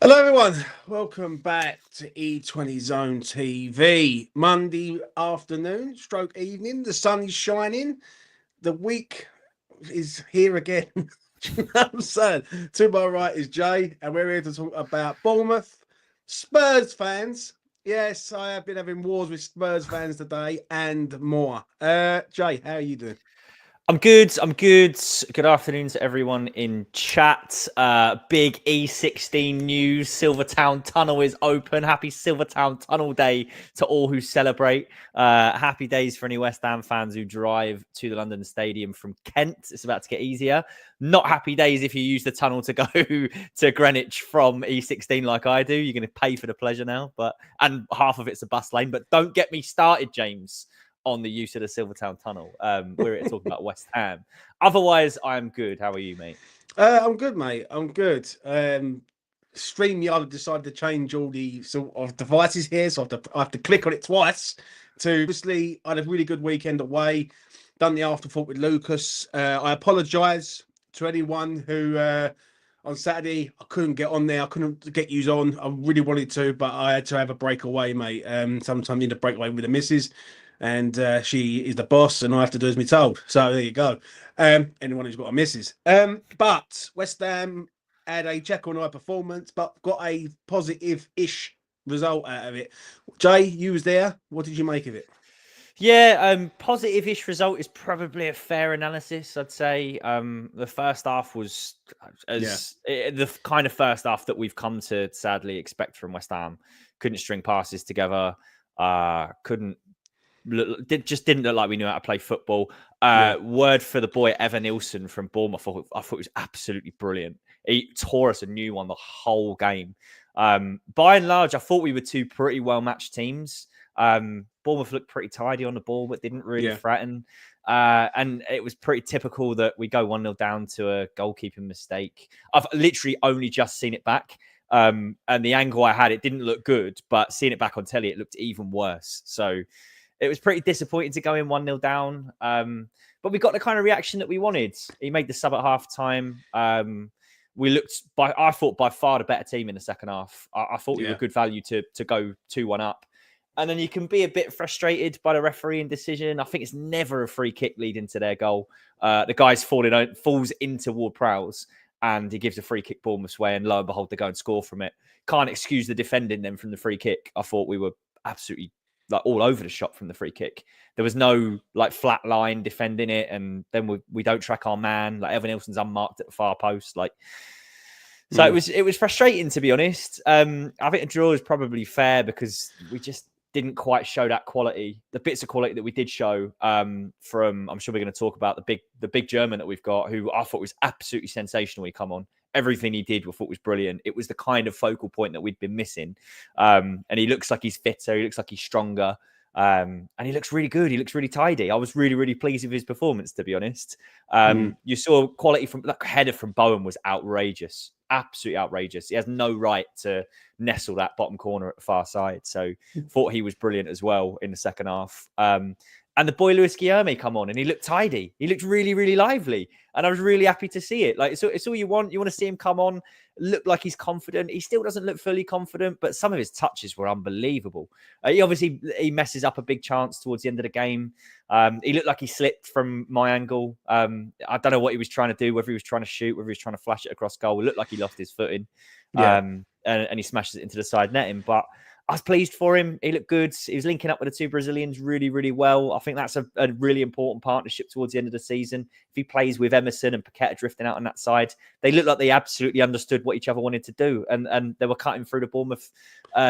Hello, everyone. Welcome back to E20 Zone TV. Monday afternoon, stroke evening. The sun is shining. The week is here again. You know what I'm saying? To my right is Jay, and we're here to talk about Bournemouth. Spurs fans. Yes, I have been having wars with Spurs fans today and more. Jay, how are you doing? I'm good. Good afternoon to everyone in chat. Big E16 news. Silvertown Tunnel is open. Happy Silvertown Tunnel Day to all who celebrate. Happy days for any West Ham fans who drive to the London Stadium from Kent. It's about to get easier. Not happy days if you use the tunnel to go to Greenwich from E16 like I do. You're going to pay for the pleasure now, and half of it's a bus lane. But don't get me started, James, on the use of the Silvertown Tunnel. We're here talking about West Ham. Otherwise, I'm good. How are you, mate? I'm good, mate. I'm good. StreamYard decided to change all the sort of devices here, so I have to click on it twice. Obviously, I had a really good weekend away. Done the afterthought with Lucas. I apologise to anyone who on Saturday I couldn't get on there. I couldn't get you on. I really wanted to, but I had to have a break away, mate. Sometimes you need a break away with the missus. And she is the boss, and all I have to do as me told. So there you go. Anyone who's got a missus. But West Ham had a Jekyll and Hyde performance, but got a positive-ish result out of it. Jay, you was there. What did you make of it? Yeah, positive-ish result is probably a fair analysis, I'd say. The first half was the kind of first half that we've come to sadly expect from West Ham. Couldn't string passes together. Didn't look like we knew how to play football. Word for the boy Evan Nilsson from Bournemouth. I thought it was absolutely brilliant. He tore us a new one the whole game. By and large, I thought we were two pretty well-matched teams. Bournemouth looked pretty tidy on the ball, but didn't really threaten. And it was pretty typical that we go 1-0 down to a goalkeeping mistake. I've literally only just seen it back. And the angle I had, it didn't look good, but seeing it back on telly, it looked even worse. So it was pretty disappointing to go in 1-0 down. But we got the kind of reaction that we wanted. He made the sub at half time. I thought by far the better team in the second half. I thought we were good value to go 2-1 up. And then you can be a bit frustrated by the refereeing decision. I think it's never a free kick leading to their goal. The guy's falls into Ward-Prowse and he gives a free kick Bournemouth's way, and lo and behold, they go and score from it. Can't excuse the defending them from the free kick. I thought we were absolutely all over the shop from the free kick. There was no flat line defending it, and then we don't track our man. Evan Nilsson's unmarked at the far post. So it was frustrating, to be honest. I think a draw is probably fair because we just didn't quite show that quality. The bits of quality that we did show from, I'm sure we're going to talk about the big German that we've got, who I thought was absolutely sensational. He come on. Everything he did, I thought was brilliant. It was the kind of focal point that we'd been missing. And he looks like he's fitter. He looks like he's stronger. And he looks really good. He looks really tidy. I was really, really pleased with his performance, to be honest. You saw quality from header from Bowen was outrageous. Absolutely outrageous. He has no right to nestle that bottom corner at the far side. So thought he was brilliant as well in the second half. And the boy Lewis Guilherme come on and he looked tidy. He looked really, really lively. And I was really happy to see it. It's all you want. You want to see him come on, look like he's confident. He still doesn't look fully confident, but some of his touches were unbelievable. He messes up a big chance towards the end of the game. He looked like he slipped from my angle. I don't know what he was trying to do, whether he was trying to shoot, whether he was trying to flash it across goal. It looked like he lost his footing. And he smashes it into the side netting. But I was pleased for him. He looked good. He was linking up with the two Brazilians really, really well. I think that's a really important partnership towards the end of the season. If he plays with Emerson and Paqueta drifting out on that side, they looked like they absolutely understood what each other wanted to do. And they were cutting through the Bournemouth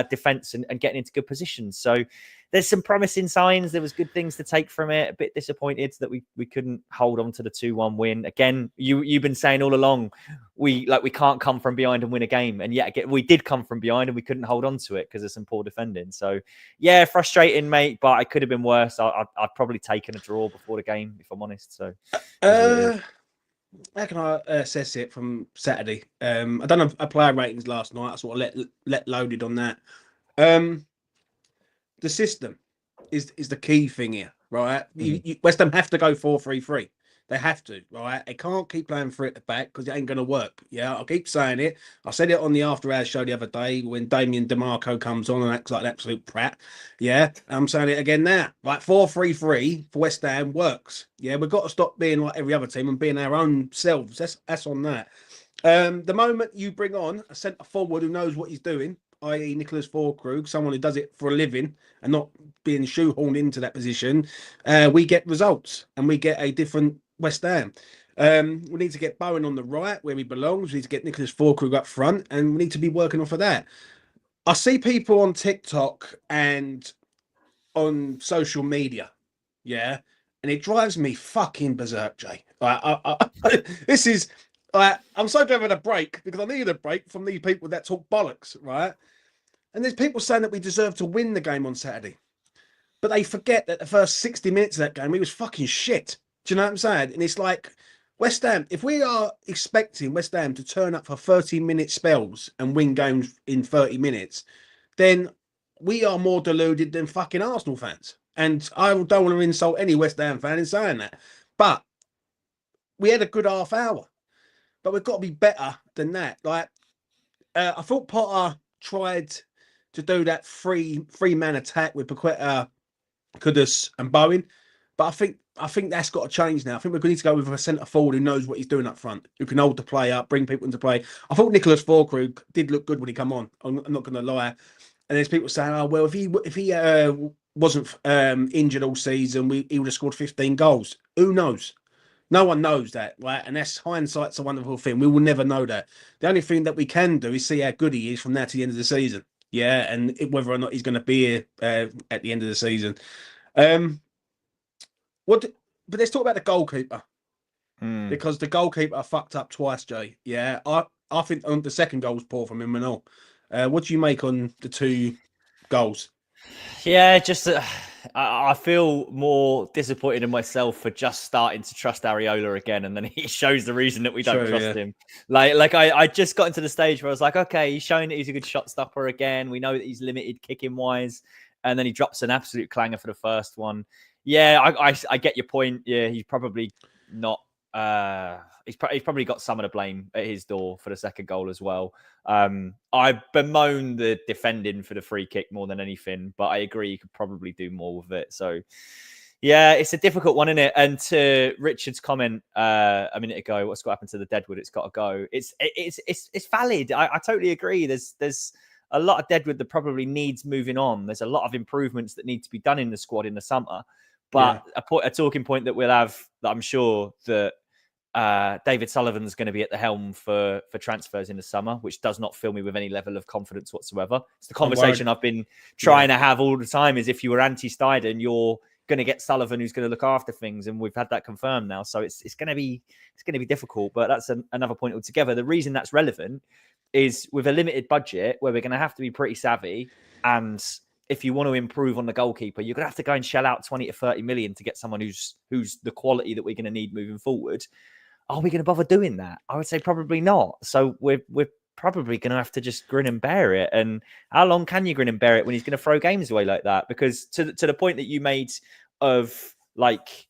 defence and getting into good positions. So there's some promising signs. There was good things to take from it. A bit disappointed that we couldn't hold on to the 2-1 win. Again, you've been saying all along, we can't come from behind and win a game. And yet again, we did come from behind and we couldn't hold on to it because of some poor defending. So yeah, frustrating, mate, but it could have been worse. I'd probably taken a draw before the game, if I'm honest. So how can I assess it from Saturday? I don't know player ratings last night. I sort of let loaded on that. The system is the key thing here, right? West Ham have to go 4-3-3. They have to, right? They can't keep playing for it at the back because it ain't going to work. Yeah, I'll keep saying it. I said it on the After Hours show the other day when Damian DeMarco comes on and acts like an absolute prat. Yeah, I'm saying it again now. Like 4-3-3 for West Ham works. Yeah, we've got to stop being like every other team and being our own selves. That's on that. The moment you bring on a centre forward who knows what he's doing, i.e. Niclas Füllkrug, someone who does it for a living and not being shoehorned into that position, we get results and we get a different West Ham. We need to get Bowen on the right where he belongs. We need to get Niclas Füllkrug up front, and we need to be working off of that. I see people on TikTok and on social media, yeah, and it drives me fucking berserk, Jay. This is... I'm so glad I had a break because I needed a break from these people that talk bollocks, right? And there's people saying that we deserve to win the game on Saturday. But they forget that the first 60 minutes of that game, we was fucking shit. Do you know what I'm saying? And it's like, West Ham, if we are expecting West Ham to turn up for 30-minute spells and win games in 30 minutes, then we are more deluded than fucking Arsenal fans. And I don't want to insult any West Ham fan in saying that. But we had a good half hour. But we've got to be better than that. Like, I thought Potter tried to do that three-man attack with Paqueta, Kudus, and Bowen. But I think that's got to change now. I think we're going to need to go with a centre forward who knows what he's doing up front, who can hold the play up, bring people into play. I thought Niclas Füllkrug did look good when he come on. I'm not going to lie. And there's people saying, "Oh well, if he wasn't injured all season, he would have scored 15 goals." Who knows? No one knows that, right? And that's hindsight's a wonderful thing. We will never know that. The only thing that we can do is see how good he is from now to the end of the season. Yeah, and whether or not he's going to be here at the end of the season. But let's talk about the goalkeeper. Because the goalkeeper fucked up twice, Jay. Yeah, I think the second goal was poor from him and all. What do you make on the two goals? Yeah, just I feel more disappointed in myself for just starting to trust Areola again, and then he shows the reason that we don't trust him. Like I just got into the stage where I was like, okay, he's showing that he's a good shot stopper again. We know that he's limited kicking wise, and then he drops an absolute clanger for the first one. Yeah, I get your point. Yeah, he's probably not. He's probably got some of the blame at his door for the second goal as well. I bemoan the defending for the free kick more than anything, but I agree you could probably do more with it. So, yeah, it's a difficult one, isn't it? And to Richard's comment a minute ago, what's got to happen to the Deadwood? It's got to go. It's valid. I totally agree. There's a lot of Deadwood that probably needs moving on. There's a lot of improvements that need to be done in the squad in the summer. But a talking point that we'll have, that I'm sure that David Sullivan's going to be at the helm for transfers in the summer, which does not fill me with any level of confidence whatsoever. It's the conversation I've been trying to have all the time, is if you were anti-Steiden, you're going to get Sullivan who's going to look after things, and we've had that confirmed now. So it's going to be difficult, but that's another point altogether. The reason that's relevant is with a limited budget where we're going to have to be pretty savvy, and if you want to improve on the goalkeeper, you're going to have to go and shell out 20 to 30 million to get someone who's the quality that we're going to need moving forward. Are we going to bother doing that? I would say probably not. So we're probably going to have to just grin and bear it. And how long can you grin and bear it when he's going to throw games away like that? Because to the point that you made of like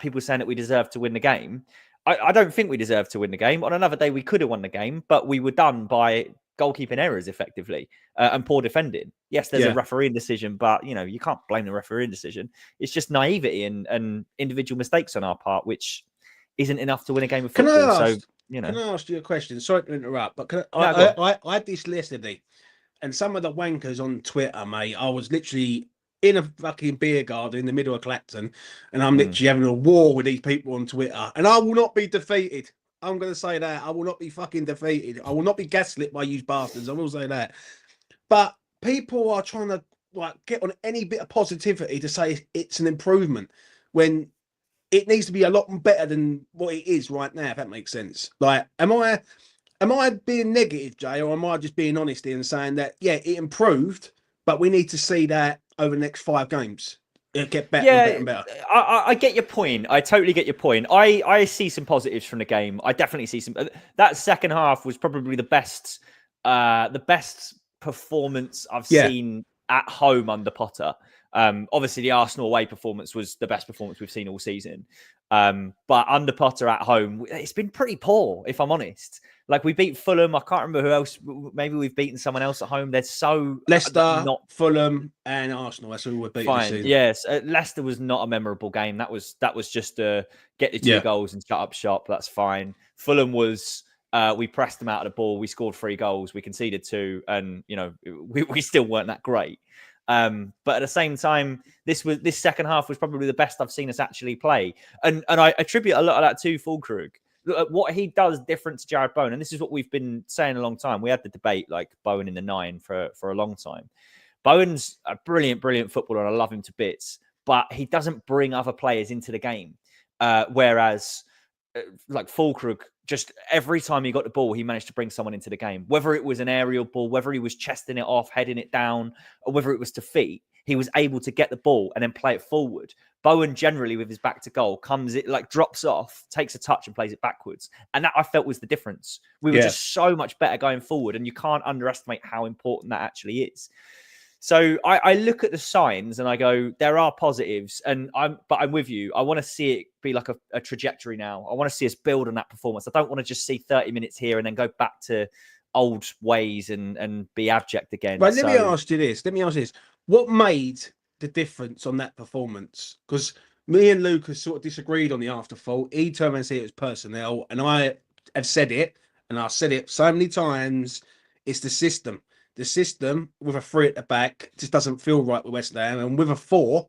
people saying that we deserve to win the game, I don't think we deserve to win the game. On another day, we could have won the game, but we were done by goalkeeping errors effectively and poor defending. Yes, there's a refereeing decision, but you can't blame the refereeing decision. It's just naivety and individual mistakes on our part, which isn't enough to win a game of football. Can I ask you a question? Sorry to interrupt, but I had this yesterday, and some of the wankers on Twitter, mate, I was literally in a fucking beer garden in the middle of Clacton, and I'm literally having a war with these people on Twitter, and I will not be defeated. I'm going to say that. I will not be fucking defeated. I will not be gaslit by you bastards. I will say that. But people are trying to get on any bit of positivity to say it's an improvement when it needs to be a lot better than what it is right now, if that makes sense. Like, am I being negative, Jay, or am I just being honest here and saying that, it improved, but we need to see that over the next 5 games? It'll get better and better and better. I get your point. I totally get your point. I see some positives from the game. I definitely see some. That second half was probably the best performance I've seen at home under Potter. Obviously, the Arsenal away performance was the best performance we've seen all season. But under Potter at home, it's been pretty poor, if I'm honest. Like, we beat Fulham. I can't remember who else. Maybe we've beaten someone else at home. They're so Leicester, not Fulham, and Arsenal. That's who we're beating. fine. Yes, Leicester was not a memorable game. That was just to get the 2 goals and shut up shop. That's fine. Fulham was. We pressed them out of the ball. We scored 3 goals. We conceded 2, and we still weren't that great. But at the same time, this second half was probably the best I've seen us actually play, and I attribute a lot of that to Füllkrug. What he does different to Jared Bowen, and this is what we've been saying a long time. We had the debate like Bowen in the 9 for a long time. Bowen's a brilliant footballer, and I love him to bits, but he doesn't bring other players into the game. Whereas like Füllkrug, just every time he got the ball, he managed to bring someone into the game. Whether it was an aerial ball, whether he was chesting it off, heading it down, or whether it was to feet, he was able to get the ball and then play it forward. Bowen generally, with his back to goal, drops off, takes a touch and plays it backwards. And that I felt was the difference. We were just so much better going forward, and you can't underestimate how important that actually is. So I look at the signs and I go, there are positives, but I'm with you. I want to see it be like a trajectory now. I want to see us build on that performance. I don't want to just see 30 minutes here and then go back to old ways and be abject again. Right, let me ask you this. What made the difference on that performance? Because me and Lucas sort of disagreed on the afterthought. He turned around and said it was personnel, and I have said it, and I've said it so many times, it's the system. The system with a 3 at the back just doesn't feel right with West Ham, and with a 4,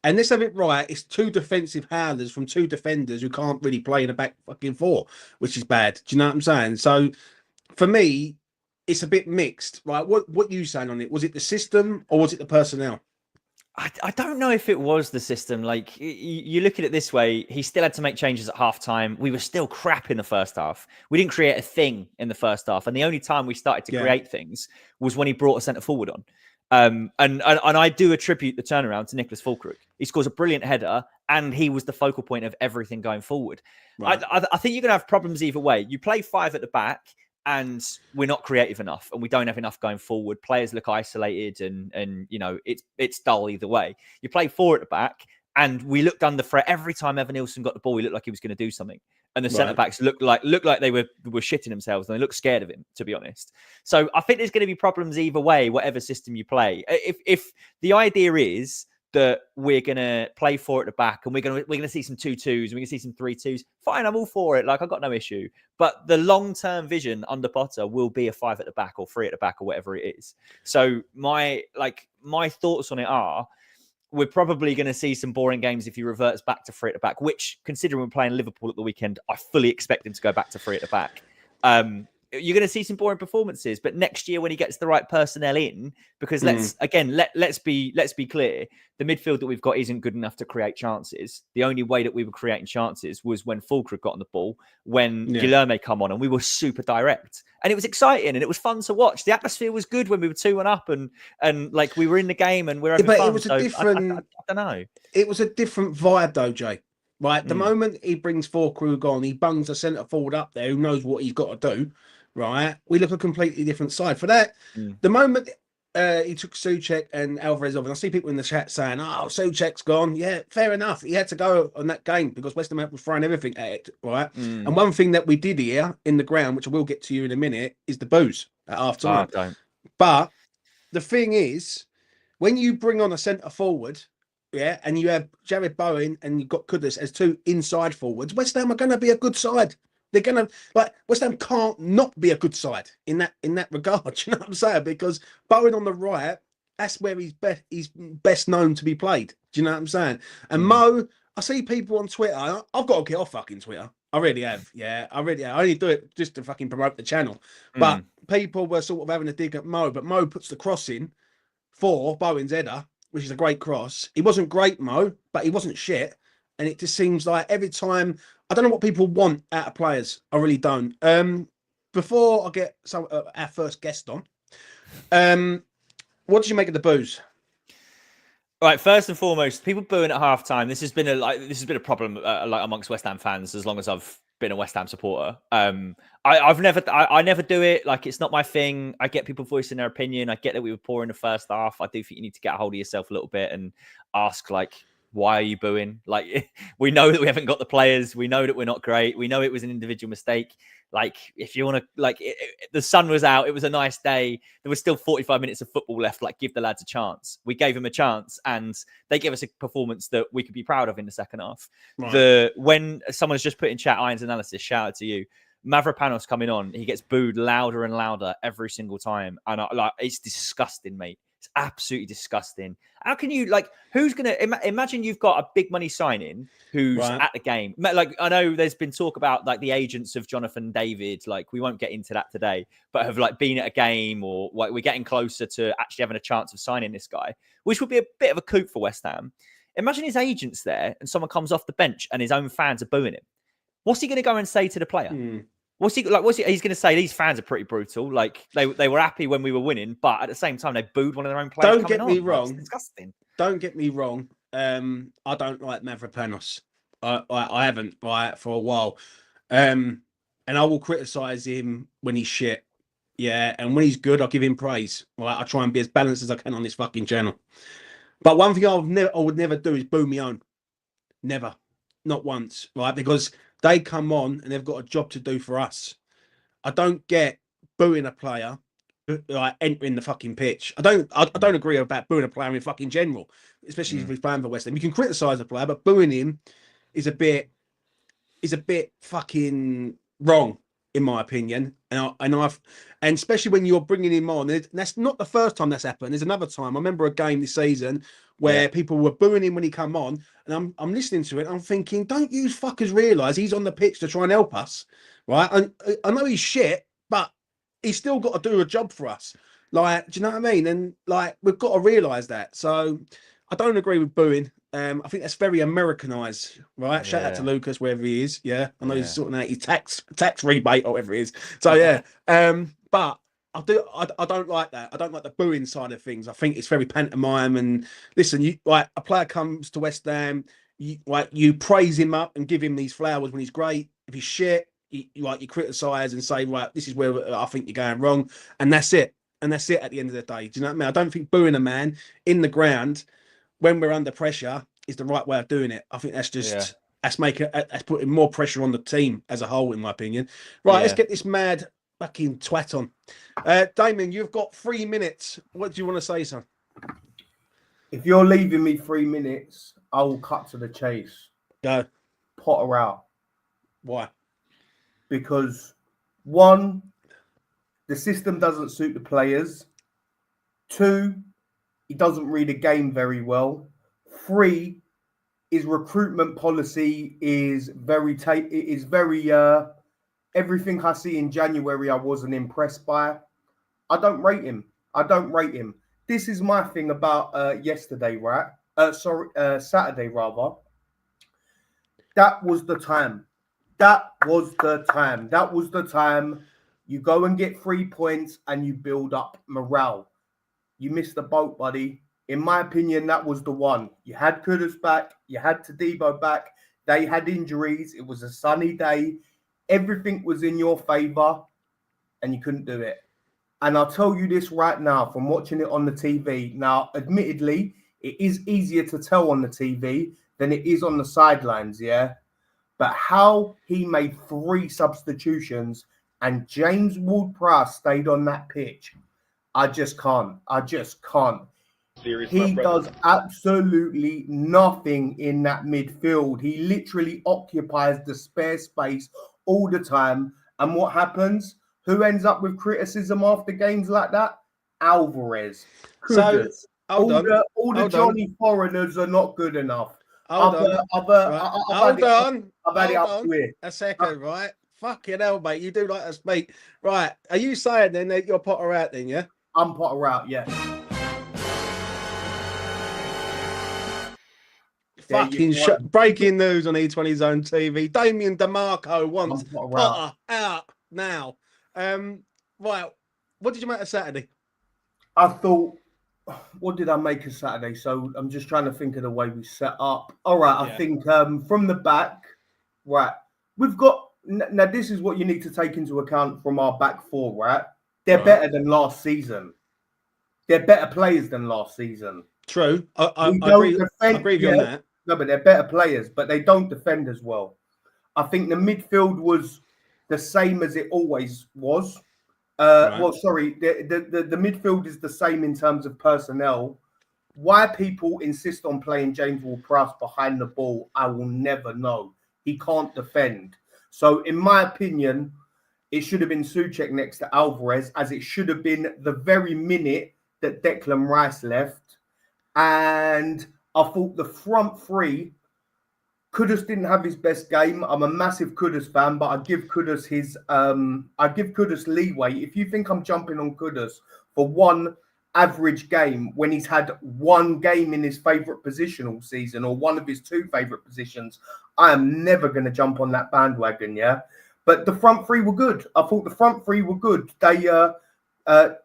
and let's have it right, it's 2 defensive howlers from 2 defenders who can't really play in a back fucking 4, which is bad. Do you know what I'm saying? So for me, it's a bit mixed, right? What you saying on it? Was it the system or was it the personnel? I don't know if it was the system. Like, you look at it this way, he still had to make changes at half time. We were still crap in the first half. We didn't create a thing in the first half. And the only time we started to create things was when he brought a centre forward on. And I do attribute the turnaround to Niclas Füllkrug. He scores a brilliant header, and he was the focal point of everything going forward. Right. I think you're going to have problems either way. You play 5 at the back, and we're not creative enough, and we don't have enough going forward. Players look isolated, and it's dull either way. You play 4 at the back, and we looked under threat every time Evan Nilsson got the ball. He looked like he was going to do something, and the centre backs looked like they were shitting themselves, and they looked scared of him, to be honest. So I think there's going to be problems either way, whatever system you play. If the idea is that we're going to play 4 at the back, and we're going to see some 2-2s, and we're going to see some 3-2s. Fine, I'm all for it. Like, I've got no issue. But the long-term vision under Potter will be a 5 at the back or 3 at the back or whatever it is. So my thoughts on it are, we're probably going to see some boring games if he reverts back to 3 at the back, which, considering we're playing Liverpool at the weekend, I fully expect him to go back to 3 at the back. You're going to see some boring performances, but next year when he gets the right personnel in, because let's be clear, the midfield that we've got isn't good enough to create chances. The only way that we were creating chances was when Füllkrug got on the ball, when Guilherme come on, and we were super direct, and it was exciting and it was fun to watch. The atmosphere was good when we were 2-1 up, and like we were in the game and we're having fun. It was a different. I don't know. It was a different vibe though, Jay. Right, the moment he brings Füllkrug on, he bungs a centre forward up there who knows what he's got to do. Right, we look a completely different side for that. The moment he took Souček and Alvarez off, and I see people in the chat saying, "Oh, Souček's gone." Yeah, fair enough. He had to go on that game because West Ham was throwing everything at it. Right, and one thing that we did here in the ground, which I will get to you in a minute, is the boos at half time. But the thing is, when you bring on a centre forward, and you have Jared Bowen and you've got Kudus as 2 inside forwards, West Ham are going to be a good side. They're going to, West Ham can't not be a good side in that regard. You know what I'm saying? Because Bowen on the right, that's where he's best known to be played. Do you know what I'm saying? And Mo, I see people on Twitter. I've got to get off fucking Twitter. I really have. Yeah, I really have. I only do it just to fucking promote the channel. But people were sort of having a dig at Mo, but Mo puts the cross in for Bowen's header, which is a great cross. He wasn't great, Mo, but he wasn't shit. And it just seems like every time, I don't know what people want out of players. I really don't. Before I get our first guest on, what did you make of the boos? Right, first and foremost, people booing at halftime. This has been a problem like amongst West Ham fans as long as I've been a West Ham supporter. I never do it. Like, it's not my thing. I get people voicing their opinion. I get that we were poor in the first half. I do think you need to get a hold of yourself a little bit and ask, like, why are you booing? Like, we know that we haven't got the players. We know that we're not great. We know it was an individual mistake. Like, if you want to, like, the sun was out. It was a nice day. There was still 45 minutes of football left. Like, give the lads a chance. We gave them a chance, and they gave us a performance that we could be proud of in the second half. Right. When someone's just put in chat Iron's analysis, shout out to you. Mavropanos coming on, he gets booed louder and louder every single time, and it's disgusting, mate. It's absolutely disgusting. How can you, like, who's going to imagine you've got a big money signing who's at the game? Like, I know there's been talk about, like, the agents of Jonathan David. Like, we won't get into that today, but have, like, been at a game, or like, we're getting closer to actually having a chance of signing this guy, which would be a bit of a coup for West Ham. Imagine his agent's there and someone comes off the bench and his own fans are booing him. What's he going to go and say to the player? What's he like? He's going to say? These fans are pretty brutal. Like, they were happy when we were winning, but at the same time, they booed one of their own players. Don't get me wrong. It's disgusting. Don't get me wrong. I don't like Mavropanos. I haven't for a while. And I will criticise him when he's shit. Yeah, and when he's good, I'll give him praise. Right? I try and be as balanced as I can on this fucking channel. But one thing I would never do is boo me own. Never, not once. Right? Because they come on and they've got a job to do for us. I don't get booing a player like entering the fucking pitch. I don't agree about booing a player in fucking general, especially if he's playing for West Ham. You can criticise a player, but booing him is a bit fucking wrong, in my opinion. And especially when you're bringing him on, and that's not the first time that's happened. There's another time. I remember a game this season where people were booing him when he come on, and I'm listening to it. I'm thinking, don't you fuckers realise he's on the pitch to try and help us, right? I know he's shit, but he's still got to do a job for us. Like, do you know what I mean? And like, we've got to realise that. So I don't agree with booing. I think that's very Americanized, right? Shout out to Lucas, wherever he is. Yeah, I know he's sorting out his tax rebate or whatever it is. So yeah, but I don't like that. I don't like the booing side of things. I think it's very pantomime. And listen, you like a player comes to West Ham, you praise him up and give him these flowers when he's great. If he's shit, you criticise and say, right, this is where I think you're going wrong, and that's it. And that's it at the end of the day. Do you know what I mean? I don't think booing a man in the ground when we're under pressure is the right way of doing it. I think that's just that's putting more pressure on the team as a whole, in my opinion. Right, let's get this mad fucking twat on. Damian, you've got 3 minutes. What do you want to say, son? If you're leaving me 3 minutes, I will cut to the chase. Go. Potter out. Why? Because 1, the system doesn't suit the players. 2, he doesn't read a game very well. 3, his recruitment policy is very everything I see in January I wasn't impressed by. I don't rate him. This is my thing about yesterday, right? Saturday rather. That was the time. That was the time. You go and get 3 points and you build up morale. You missed the boat, buddy. In my opinion, that was the one. You had Kudus back. You had Tadibo back. They had injuries. It was a sunny day. Everything was in your favour, and you couldn't do it. And I'll tell you this right now from watching it on the TV. Now, admittedly, it is easier to tell on the TV than it is on the sidelines, yeah? But how he made 3 substitutions and James Ward-Prowse stayed on that pitch, I just can't. He does absolutely nothing in that midfield. He literally occupies the spare space all the time. And what happens? Who ends up with criticism after games like that? Alvarez. So, all the Johnny foreigners are not good enough. Hold on. A second, right? Fucking hell, mate. You do like us, mate. Right. Are you saying then that you're Potter out then, yeah? I'm Potter out, yeah. Fucking breaking news on E20 Zone TV. Damian DeMarco wants Potter out now. Right. What did you make of Saturday? I thought, what did I make of Saturday? So I'm just trying to think of the way we set up. All right. I think from the back, right. We've got Now, this is what you need to take into account from our back four, right? They're better than last season. They're better players than last season. True. I don't agree. defend, I agree with you on that. No, but they're better players, but they don't defend as well. I think the midfield was the same as it always was. Right. Well, sorry, the midfield is the same in terms of personnel. Why people insist on playing James Ward-Prowse behind the ball, I will never know. He can't defend. So, in my opinion, it should have been Souček next to Alvarez, as it should have been the very minute that Declan Rice left. And I thought the front three, Kudus didn't have his best game. I'm a massive Kudus fan, but I give Kudus leeway. If you think I'm jumping on Kudus for one average game when he's had one game in his favourite position all season, or one of his two favourite positions, I am never going to jump on that bandwagon, yeah? But the front three were good. I thought the front three were good. That was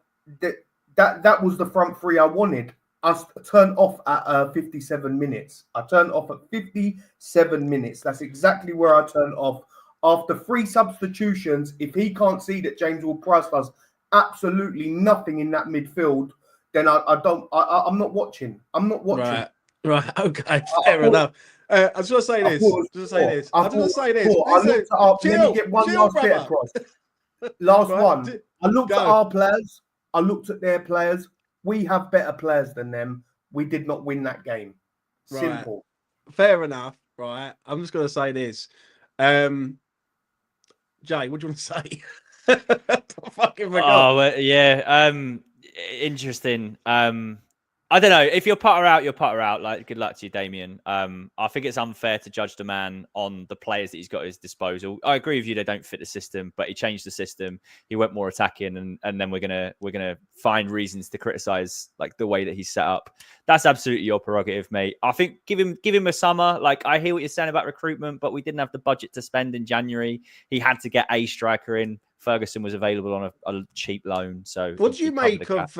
the front three I wanted. I turned off at 57 minutes. I turned off at 57 minutes. That's exactly where I turned off. After 3 substitutions, if he can't see that James Ward-Prowse does absolutely nothing in that midfield, then I'm not watching. I'm not watching. Right. Okay. Fair enough. I just want to say this. Let me get one last bit across. Last one. I looked at our players. I looked at their players. We have better players than them. We did not win that game. Simple. Right. Fair enough. Right. I'm just going to say this. Jay, what do you want to say? I fucking forgot. Oh, yeah. Interesting. I don't know. If you're putter out, you're putter out. Like, good luck to you, Damian. I think it's unfair to judge the man on the players that he's got at his disposal. I agree with you; they don't fit the system, but he changed the system. He went more attacking, and then we're gonna find reasons to criticize like the way that he's set up. That's absolutely your prerogative, mate. I think give him a summer. Like, I hear what you're saying about recruitment, but we didn't have the budget to spend in January. He had to get a striker in. Ferguson was available on a cheap loan. So, what do you make of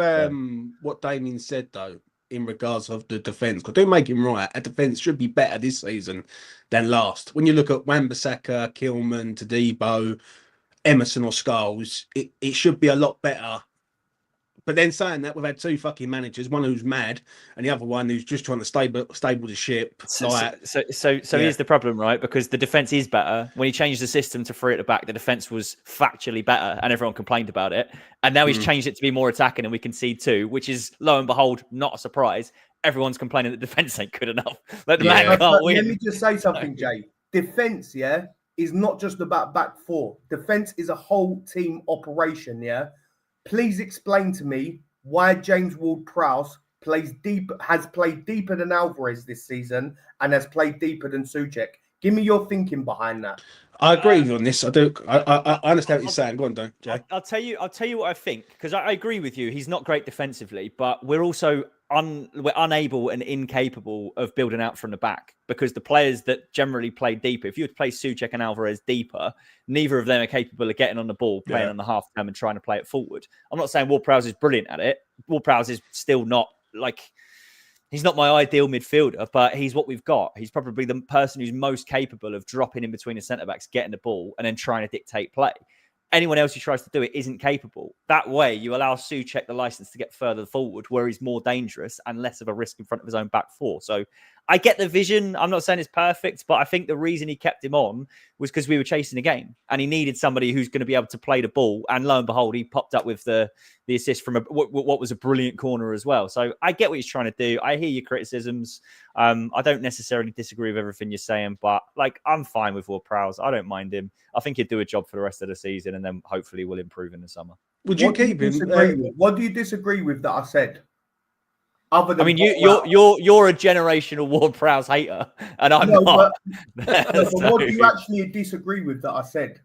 what Damian said though in regards of the defence? Because do make him right. A defence should be better this season than last. When you look at Wan-Bissaka, Kilman, Todibo, Emerson, or Scholes, it should be a lot better. But then saying that, we've had 2 fucking managers, one who's mad and the other one who's just trying to stable the ship. So here's the problem, right? Because the defence is better. When he changed the system to 3 at the back, the defence was factually better and everyone complained about it. And now he's changed it to be more attacking and we concede 2, which is, lo and behold, not a surprise. Everyone's complaining that defence ain't good enough. Like, the man can't win. Let me just say something, Jay. Defence, is not just about back 4. Defence is a whole team operation, Please explain to me why James Ward-Prowse has played deeper than Alvarez this season and has played deeper than Souček. Give me your thinking behind that. I agree with you on this. I do. I understand what you're saying. Go on, don't Jay. I'll tell you what I think, because I agree with you. He's not great defensively, but we're also we're unable and incapable of building out from the back, because the players that generally play deeper, if you were to play Souček and Alvarez deeper, neither of them are capable of getting on the ball, playing on the half term and trying to play it forward. I'm not saying Ward-Prowse is brilliant at it. Ward-Prowse is still not he's not my ideal midfielder, but he's what we've got. He's probably the person who's most capable of dropping in between the centre-backs, getting the ball, and then trying to dictate play. Anyone else who tries to do it isn't capable. That way, you allow Souček the license to get further forward, where he's more dangerous and less of a risk in front of his own back 4. So I get the vision. I'm not saying it's perfect, but I think the reason he kept him on was because we were chasing a game and he needed somebody who's going to be able to play the ball. And lo and behold, he popped up with the assist from what was a brilliant corner as well. So I get what he's trying to do. I hear your criticisms. I don't necessarily disagree with everything you're saying, but I'm fine with Ward-Prowse. I don't mind him. I think he'd do a job for the rest of the season, and then hopefully we'll improve in the summer. Would you keep him? What do you disagree with that I said? Other than you're a generational Ward-Prowse hater, and I'm not. But what do you actually disagree with that I said?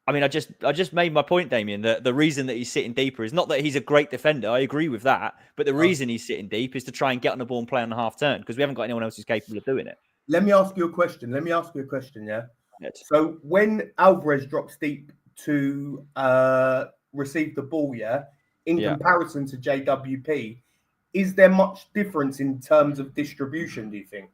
I mean, I just made my point, Damian. That the reason that he's sitting deeper is not that he's a great defender. I agree with that, but the reason he's sitting deep is to try and get on the ball and play on the half turn, because we haven't got anyone else who's capable of doing it. Let me ask you a question. Yeah. Yes. So when Alvarez drops deep to receive the ball, in comparison to JWP, is there much difference in terms of distribution, do you think?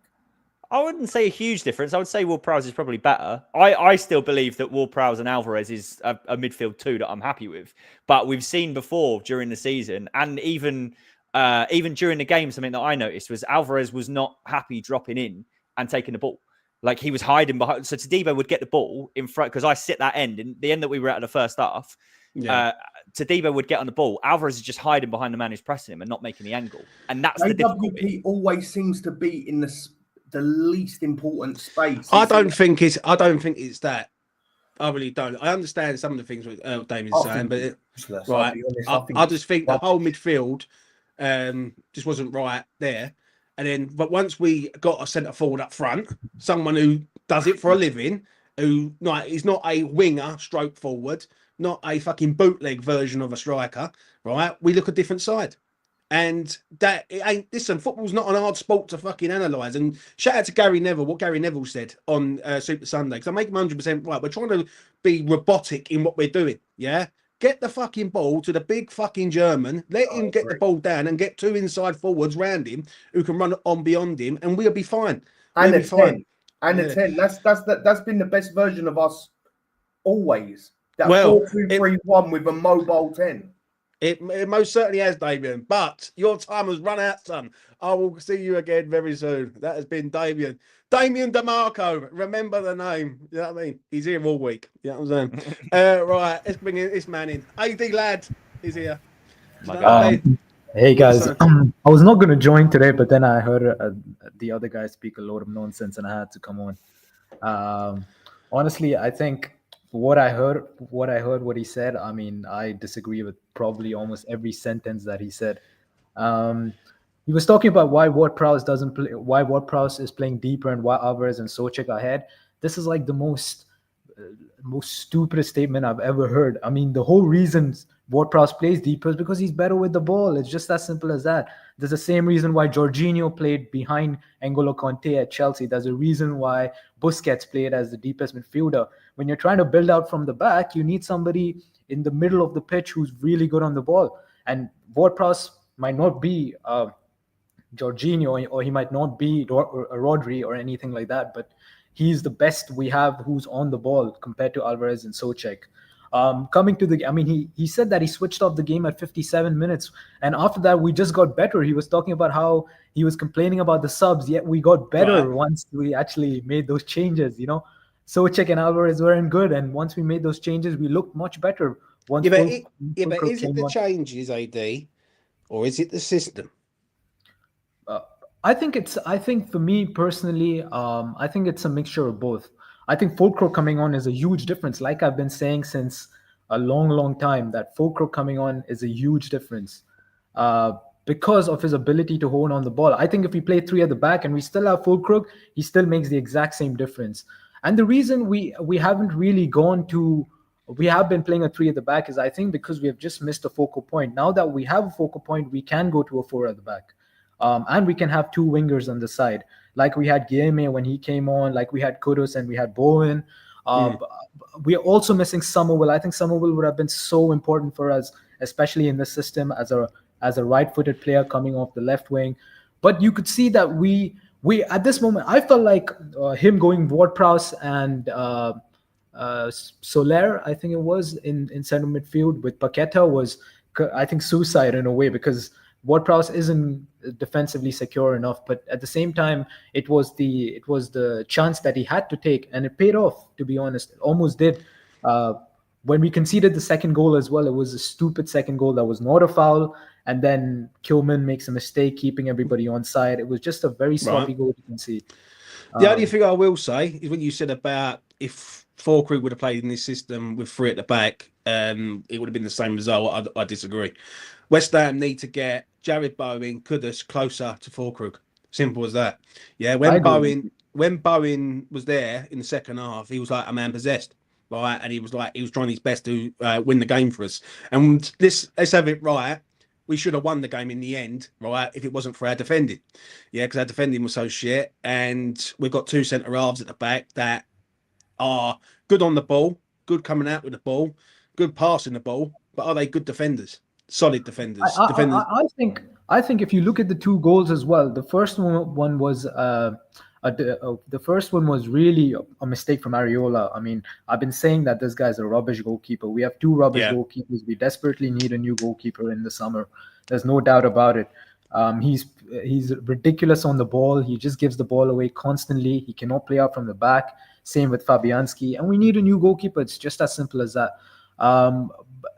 I wouldn't say a huge difference. I would say Ward-Prowse is probably better. I still believe that Ward-Prowse and Alvarez is a midfield two that I'm happy with. But we've seen before during the season, and even during the game, something that I noticed was Alvarez was not happy dropping in and taking the ball. Like he was hiding behind. So Tadibo would get the ball in front because I sit that end, in the end that we were at the first half. Yeah. Tadibo would get on the ball. Alvarez is just hiding behind the man who's pressing him and not making the angle. And that's the difficulty. Always seems to be in the least important space. I don't think it's that. I really don't. I understand some of the things what Damian's saying, but I just think the whole midfield just wasn't right there. And then, but once we got a centre forward up front, someone who does it for a living, who is not a winger stroke forward, not a fucking bootleg version of a striker, right? We look a different side. And that it ain't. Listen, football's not an hard sport to fucking analyse. And shout out to Gary Neville, what Gary Neville said on Super Sunday, because I make him 100% right. We're trying to be robotic in what we're doing. Yeah, get the fucking ball to the big fucking German, let him get the ball down, and get two inside forwards round him who can run on beyond him, and we'll be fine. And a 10, and a 10. That's been the best version of us always. That 4-2-3-1 with a mobile 10. It most certainly has, Damian. But your time has run out, son. I will see you again very soon. That has been Damian. Damian DeMarco. Remember the name. You know what I mean? He's here all week. You know what I'm saying? Right. Let's bring this man in. Adlad is here. Hey, guys. I was not going to join today, but then I heard the other guy speak a lot of nonsense, and I had to come on. Honestly, I think... What I heard, what he said, I mean, I disagree with probably almost every sentence that he said. He was talking about why Ward-Prowse doesn't play, why Ward-Prowse is playing deeper, and why Alvarez and Souček are ahead. This is like the most stupidest statement I've ever heard. I mean, the whole reason Ward-Prowse plays deeper is because he's better with the ball. It's just as simple as that. There's the same reason why Jorginho played behind N'Golo Kanté at Chelsea. There's a reason why Busquets played as the deepest midfielder. When you're trying to build out from the back, you need somebody in the middle of the pitch who's really good on the ball. And Ward-Prowse might not be Jorginho, or he might not be Rodri or anything like that, but he's the best we have who's on the ball compared to Alvarez and Souček. Coming to the, I mean, he said that he switched off the game at 57 minutes, and after that we just got better. He was talking about how he was complaining about the subs, yet we got better once we actually made those changes. You know, Souček and Alvarez weren't good, and once we made those changes, we looked much better. But is it the changes, AD, or is it the system? I think for me personally, I think it's a mixture of both. I think Füllkrug coming on is a huge difference. Like I've been saying since a long time, that Füllkrug coming on is a huge difference because of his ability to hold on the ball. I think if we play three at the back and we still have Füllkrug, he still makes the exact same difference. And the reason we haven't really we have been playing a three at the back is, I think, because we have just missed a focal point. Now that we have a focal point, we can go to a four at the back. And we can have two wingers on the side, like we had Guilherme when he came on, like we had Kudus and we had Bowen. We are also missing Summerville. I think Summerville would have been so important for us, especially in the system as a right-footed player coming off the left wing. But you could see that we at this moment, I felt like him going Ward-Prowse and Soler, I think it was, in center midfield with Paqueta was, I think, suicide in a way, because Ward-Prowse isn't defensively secure enough, but at the same time, it was the chance that he had to take, and it paid off. To be honest, it almost did. When we conceded the second goal as well, it was a stupid second goal that was not a foul, and then Kilman makes a mistake keeping everybody on side. It was just a very sloppy goal to concede. The only thing I will say is when you said about if Füllkrug would have played in this system with three at the back, it would have been the same result. I disagree. West Ham need to get Jared Bowen, Kudus closer to Füllkrug. Simple as that. Yeah, when Bowen was there in the second half, he was like a man possessed, right? And he was trying his best to win the game for us. And let's have it right. We should have won the game in the end, right? If it wasn't for our defending, yeah, because our defending was so shit. And we've got two centre halves at the back that are good on the ball, good coming out with the ball, good passing the ball, but are they good defenders? Solid defenders. I think if you look at the two goals as well, the first one was The first one was really a mistake from Areola. I mean, I've been saying that this guy's a rubbish goalkeeper. We have two rubbish goalkeepers. We desperately need a new goalkeeper in the summer. There's no doubt about it. He's ridiculous on the ball. He just gives the ball away constantly. He cannot play out from the back. Same with Fabianski. And we need a new goalkeeper. It's just as simple as that.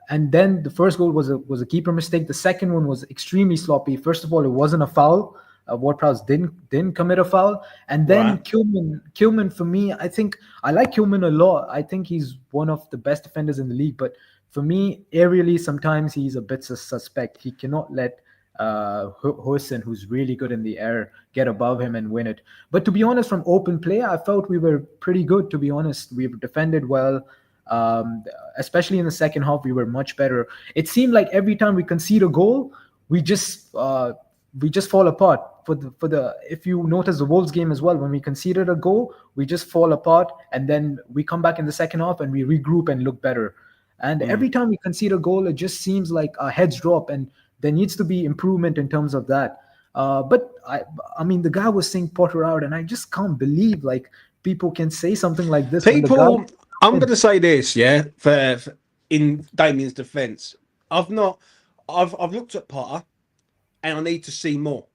And then the first goal was a keeper mistake. The second one was extremely sloppy. First of all, it wasn't a foul. Ward-Prowse didn't commit a foul. And then Kilman, for me, I think I like Kilman a lot. I think he's one of the best defenders in the league. But for me, aerially, sometimes he's a bit suspect. He cannot let Hussein, who's really good in the air, get above him and win it. But to be honest, from open play, I felt we were pretty good, to be honest. We defended well. Especially in the second half, we were much better. It seemed like every time we concede a goal, we just fall apart. If you notice the Wolves game as well, when we conceded a goal, we just fall apart, and then we come back in the second half and we regroup and look better. And every time we concede a goal, it just seems like our heads drop, and there needs to be improvement in terms of that. But I mean, the guy was saying Potter out, and I just can't believe like people can say something like this. I'm going to say this, for in Damian's defence. I've looked at Potter, and I need to see more,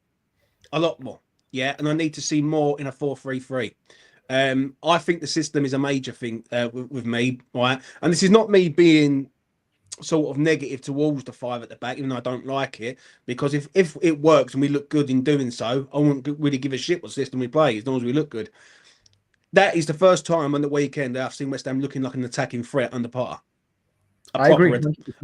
a lot more, and I need to see more in a 4-3-3. I think the system is a major thing with me, right? And this is not me being sort of negative towards the five at the back, even though I don't like it, because if it works and we look good in doing so, I won't really give a shit what system we play as long as we look good. That is the first time on the weekend that I've seen West Ham looking like an attacking threat under Potter. I agree.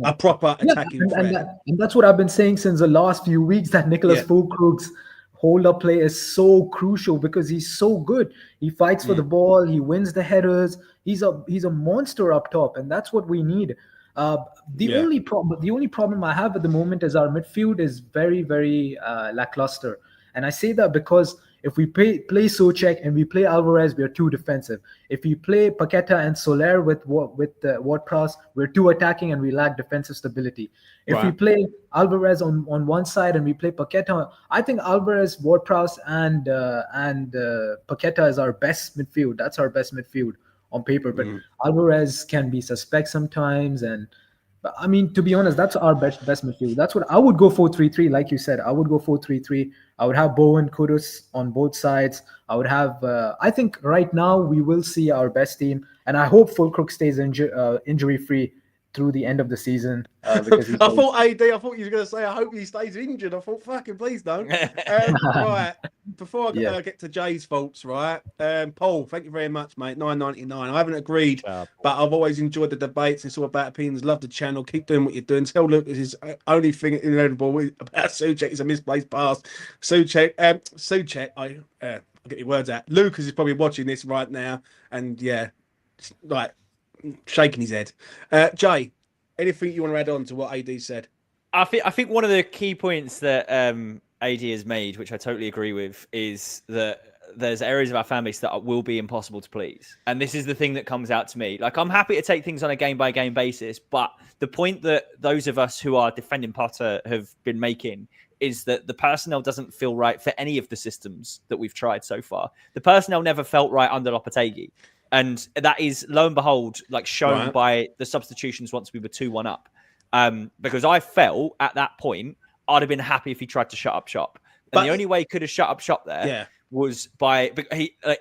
A proper attacking threat. And that's what I've been saying since the last few weeks, that Niclas Füllkrug's hold-up play is so crucial because he's so good. He fights for the ball. He wins the headers. He's a monster up top, and that's what we need. The only problem I have at the moment is our midfield is very, very lackluster. And I say that because if we play Souček and we play Alvarez, we are too defensive. If we play Paqueta and Soler with Ward-Prowse, we're too attacking and we lack defensive stability. If we play Alvarez on one side and we play Paqueta, I think Alvarez, Ward-Prowse, and Paqueta is our best midfield. That's our best midfield on paper. But Alvarez can be suspect sometimes, and I mean, to be honest, that's our best midfield. That's what I would go 4-3-3, like you said. I would go 4-3-3. I would have Bowen, Kudus on both sides. I would have. I think right now we will see our best team, and I hope Füllkrug stays injury free through the end of the season. Because I thought you were going to say, I hope he stays injured. I thought, fucking please don't. Right, before I get to Jay's faults, right? Paul, thank you very much, mate. $9.99. I haven't agreed, but I've always enjoyed the debates. It's all about opinions. Love the channel. Keep doing what you're doing. Tell Luke this is only thing inevitable about Souček is a misplaced pass. Souček, I get your words out. Lucas is probably watching this right now, and shaking his head. Jay, anything you want to add on to what AD said? I think one of the key points that AD has made, which I totally agree with, is that there's areas of our fan base that will be impossible to please. And this is the thing that comes out to me. Like, I'm happy to take things on a game-by-game basis, but the point that those of us who are defending Potter have been making is that the personnel doesn't feel right for any of the systems that we've tried so far. The personnel never felt right under Lopetegui. And that is, lo and behold, like shown by the substitutions once we were 2-1 up. Because I felt at that point, I'd have been happy if he tried to shut up shop. And the only way he could have shut up shop there was by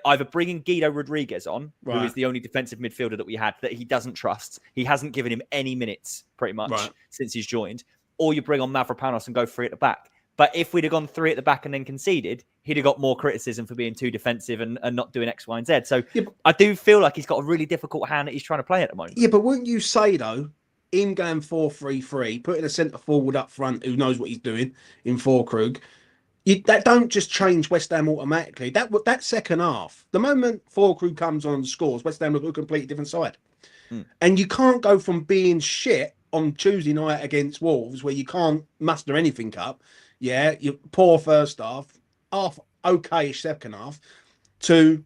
either bringing Guido Rodriguez on, who is the only defensive midfielder that we had that he doesn't trust. He hasn't given him any minutes pretty much since he's joined. Or you bring on Mavropanos and go 3 at the back. But if we'd have gone 3 at the back and then conceded, he'd have got more criticism for being too defensive and not doing X, Y, and Z. So I do feel like he's got a really difficult hand that he's trying to play at the moment. Yeah, but wouldn't you say, though, him going 4-3-3, putting a centre forward up front who knows what he's doing in Füllkrug, that don't just change West Ham automatically. That second half, the moment Füllkrug comes on and scores, West Ham look a completely different side. And you can't go from being shit on Tuesday night against Wolves, where you can't muster anything up, you poor first half okay-ish second half, to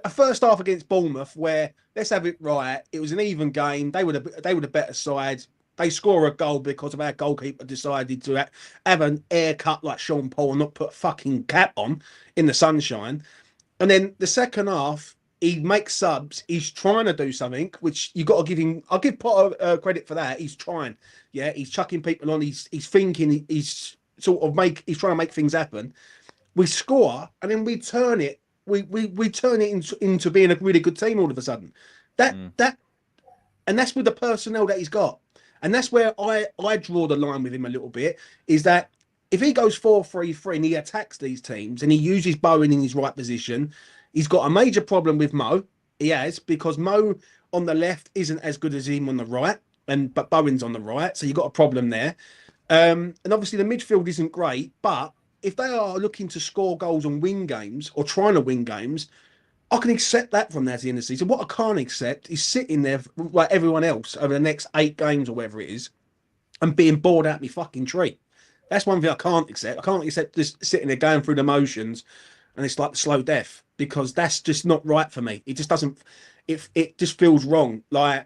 a first half against Bournemouth where, let's have it right, it was an even game. They were the better side. They score a goal because of our goalkeeper decided to have an haircut like Sean Paul and not put a fucking cap on in the sunshine. And then the second half, he makes subs. He's trying to do something, which you got to give him. I'll give Potter credit for that. He's trying. Yeah, he's chucking people on. He's thinking. He's He's trying to make things happen. We score, and then we turn it. We turn it into being a really good team all of a sudden. And that's with the personnel that he's got. And that's where I draw the line with him a little bit. Is that if he goes 4-3-3 and he attacks these teams and he uses Bowen in his right position, he's got a major problem with Mo. He has, because Mo on the left isn't as good as him on the right, but Bowen's on the right, so you've got a problem there. And obviously the midfield isn't great, but if they are looking to score goals and win games, or trying to win games, I can accept that from there to the end of the season. What I can't accept is sitting there like everyone else over the next 8 games or whatever it is and being bored out of my fucking tree. That's one thing I can't accept. I can't accept just sitting there going through the motions and it's like slow death, because that's just not right for me. It just doesn't, it just feels wrong. Like,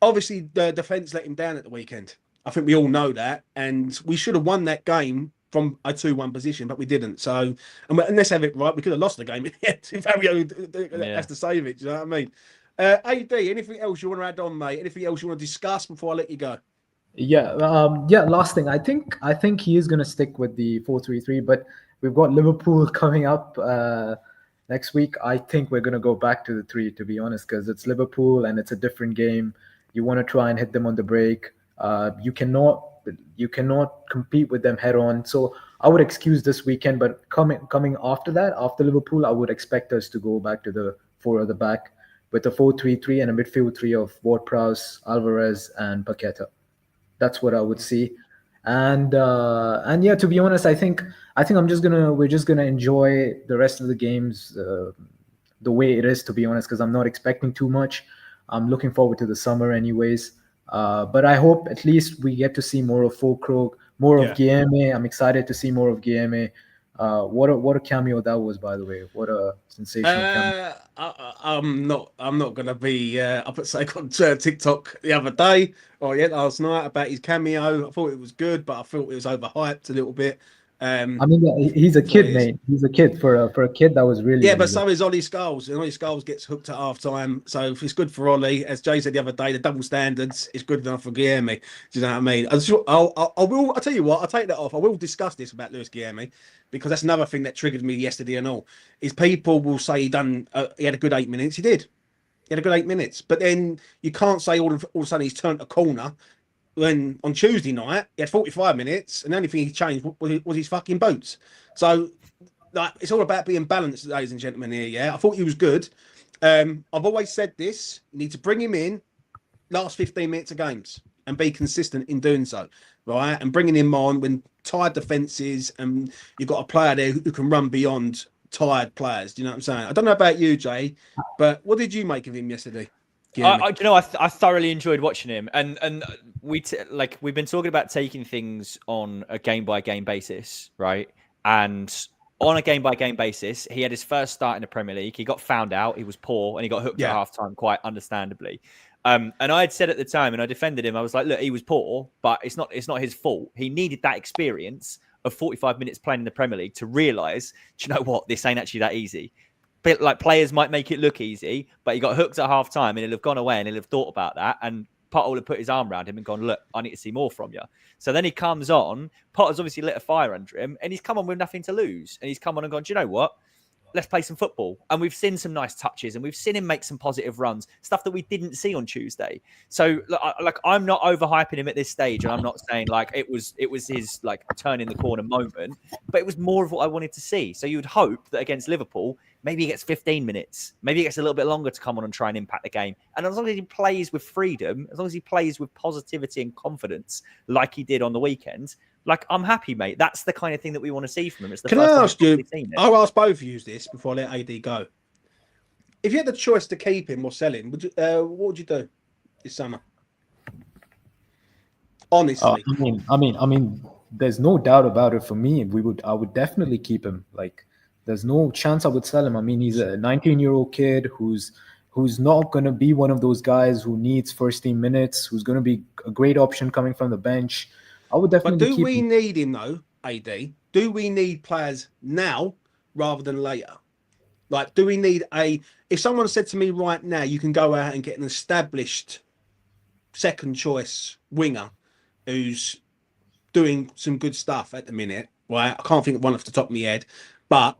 obviously the defence let him down at the weekend. I think we all know that, and we should have won that game from a 2-1 position, but we didn't. So, and let's have it right, we could have lost the game if Fabio has to save it. Do you know what I mean? AD, anything else you want to add on, mate? Anything else you want to discuss before I let you go? Yeah, last thing. I think he is going to stick with the 4-3-3, but we've got Liverpool coming up next week. I think we're going to go back to the 3, to be honest, because it's Liverpool and it's a different game. You want to try and hit them on the break. You cannot compete with them head on. So I would excuse this weekend, but coming after that, after Liverpool, I would expect us to go back to the 4 at the back with a 4-3-3 and a midfield 3 of Ward-Prowse, Alvarez, and Paqueta. That's what I would see. And yeah, to be honest, I think we're just gonna enjoy the rest of the games the way it is, to be honest, because I'm not expecting too much. I'm looking forward to the summer anyways. But I hope at least we get to see more of Füllkrug, more of Guilherme. I'm excited to see more of Guilherme. What a cameo that was, by the way. What a sensational cameo. I'm not gonna be I put something on TikTok the other day last night about his cameo. I thought it was good, but I thought it was overhyped a little bit. I mean, he's a kid, mate. He's a kid. For a kid, that was really but so is Ollie Scholes, and Ollie Scholes gets hooked at half time. So if it's good for Ollie, as Jay said the other day, the double standards is good enough for Guilherme. Do you know what I mean? I'll tell you what, I'll take that off. I will discuss this about Lewis Guilherme, because that's another thing that triggered me yesterday and all. Is people will say he had a good 8 minutes. He did. He had a good 8 minutes, but then you can't say all of a sudden he's turned a corner. When on Tuesday night he had 45 minutes and the only thing he changed was his fucking boots. So like, it's all about being balanced, ladies and gentlemen, here. Yeah, I thought he was good. I've always said this: you need to bring him in last 15 minutes of games and be consistent in doing so, right? And bringing him on when tired defenses and you've got a player there who can run beyond tired players. Do you know what I'm saying? I don't know about you, Jay, but what did you make of him yesterday? I thoroughly enjoyed watching him, and we've been talking about taking things on a game by game basis, right? And on a game by game basis, he had his first start in the Premier League. He got found out, he was poor, and he got hooked at half time, quite understandably. And I had said at the time, and I defended him. I was like, look, he was poor, but it's not his fault. He needed that experience of 45 minutes playing in the Premier League to realise, do you know what? This ain't actually that easy. But like, players might make it look easy, but he got hooked at half time and he'll have gone away and he'll have thought about that. And Potter will have put his arm around him and gone, look, I need to see more from you. So then he comes on. Potter's obviously lit a fire under him and he's come on with nothing to lose. And he's come on and gone, do you know what? Let's play some football. And we've seen some nice touches and we've seen him make some positive runs, stuff that we didn't see on Tuesday. So like, I'm not overhyping him at this stage. And I'm not saying like it was his like turning the corner moment, but it was more of what I wanted to see. So you would hope that against Liverpool, maybe he gets 15 minutes. Maybe he gets a little bit longer to come on and try and impact the game. And as long as he plays with freedom, as long as he plays with positivity and confidence, like he did on the weekend, like, I'm happy, mate. That's the kind of thing that we want to see from him. It's the Can first I time ask you? I'll ask both of you this before I let AD go. If you had the choice to keep him or sell him, what would you do this summer? Honestly, I mean, there's no doubt about it. For me, I would definitely keep him. Like, there's no chance I would sell him. I mean, he's a 19-year-old kid who's not going to be one of those guys who needs first team minutes, who's going to be a great option coming from the bench. I would definitely. But do we need him though, AD? Do we need players now, rather than later? Like, do we need if someone said to me right now, you can go out and get an established second choice winger who's doing some good stuff at the minute, right? I can't think of one off the top of my head, but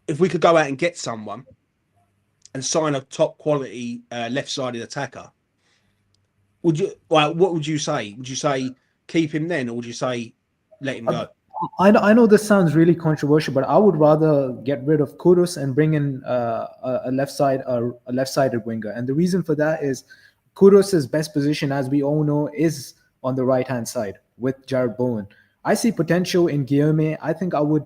if we could go out and get someone and sign a top quality left-sided attacker, would you what would you say? Would you say keep him then, or would you say let him go? I know this sounds really controversial, but I would rather get rid of Kudus and bring in a left-sided winger. And the reason for that is Kudus' best position, as we all know, is on the right-hand side with Jared Bowen. I see potential in Guilherme. I think I would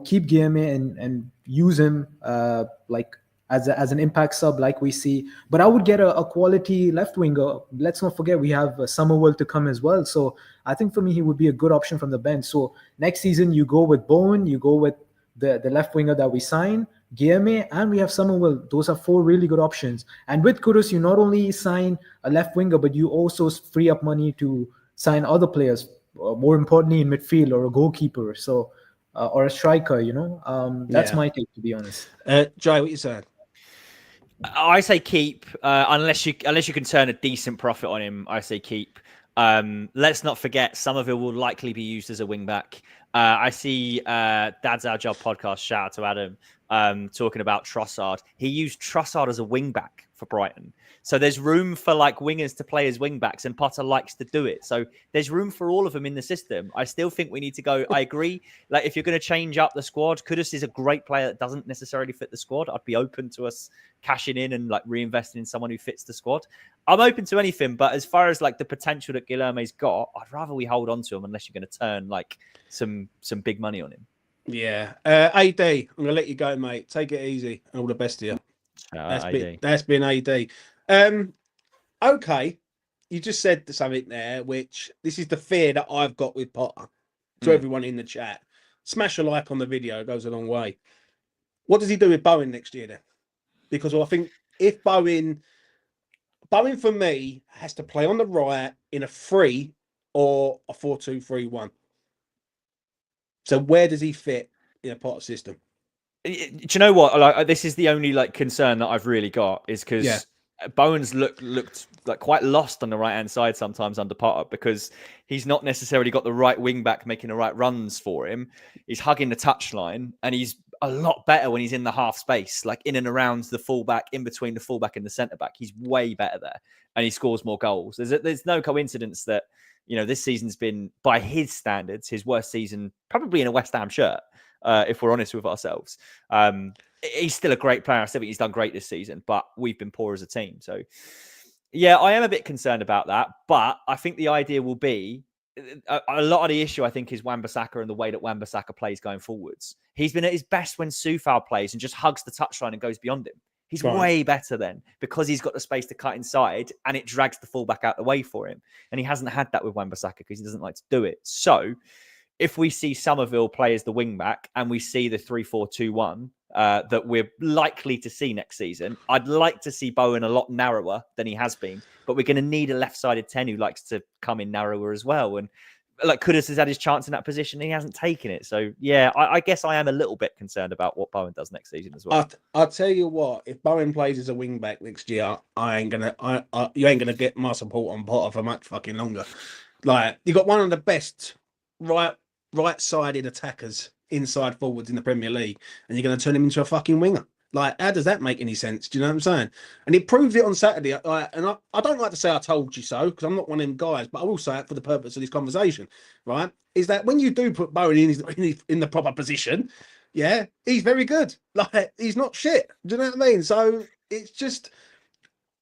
keep Guilherme and use him like as an impact sub, like we see. But I would get a quality left winger. Let's not forget we have Summerwell to come as well. So I think for me he would be a good option from the bench. So next season you go with Bowen, you go with the left winger that we sign, Guilherme, and we have Summerwell. Those are 4 really good options. And with Kudus, you not only sign a left winger, but you also free up money to sign other players, more importantly in midfield or a goalkeeper. So or a striker, that's my take, to be honest. Jay, what you saying? I say keep, unless you can turn a decent profit on him. I say keep. Let's not forget, Somerville will likely be used as a wing back. I see Dad's Our Job podcast, shout out to Adam, talking about Trossard. He used Trossard as a wing back for Brighton. So there's room for like wingers to play as wing backs, and Potter likes to do it. So there's room for all of them in the system. I still think we need to go. I agree. Like if you're going to change up the squad, Kudus is a great player that doesn't necessarily fit the squad. I'd be open to us cashing in and like reinvesting in someone who fits the squad. I'm open to anything, but as far as like the potential that Guilherme's got, I'd rather we hold on to him unless you're going to turn like some big money on him. Yeah. AD, I'm going to let you go, mate. Take it easy and all the best to you. That's been AD. Okay. You just said something there, which this is the fear that I've got with Potter. To everyone in the chat, smash a like on the video. It goes a long way. What does he do with Bowen next year then? Because I think if Bowen for me has to play on the right in a 3 or a 4-2-3-1. So where does he fit in a Potter system? Do you know what? Like, this is the only like concern that I've really got is because Bowen's looked like quite lost on the right hand side sometimes under Potter because he's not necessarily got the right wing back making the right runs for him. He's hugging the touchline, and he's a lot better when he's in the half space, like in and around the fullback, in between the fullback and the centre back. He's way better there, and he scores more goals. There's no coincidence that this season's been, by his standards, his worst season probably in a West Ham shirt. If we're honest with ourselves, he's still a great player. I still think he's done great this season, but we've been poor as a team. So, yeah, I am a bit concerned about that. But I think the idea will be a lot of the issue, I think, is Wan-Bissaka and the way that Wan-Bissaka plays going forwards. He's been at his best when Soufal plays and just hugs the touchline and goes beyond him. He's way better then because he's got the space to cut inside and it drags the fullback out the way for him. And he hasn't had that with Wan-Bissaka because he doesn't like to do it. So, if we see Somerville play as the wing back and we see the 3-4-2-1 that we're likely to see next season, I'd like to see Bowen a lot narrower than he has been. But we're going to need a left-sided 10 who likes to come in narrower as well. And like Kudus has had his chance in that position and he hasn't taken it. So, yeah, I guess I am a little bit concerned about what Bowen does next season as well. I'll tell you what, if Bowen plays as a wing back next year, you ain't gonna get my support on Potter for much fucking longer. Like, you got one of the best right-sided attackers inside forwards in the Premier League, and you're going to turn him into a fucking winger. Like, how does that make any sense? Do you know what I'm saying? And he proved it on Saturday. And I don't like to say I told you so, because I'm not one of them guys, but I will say it for the purpose of this conversation, right? Is that when you do put Bowen in the proper position, yeah, he's very good. Like, he's not shit. Do you know what I mean? So it's just,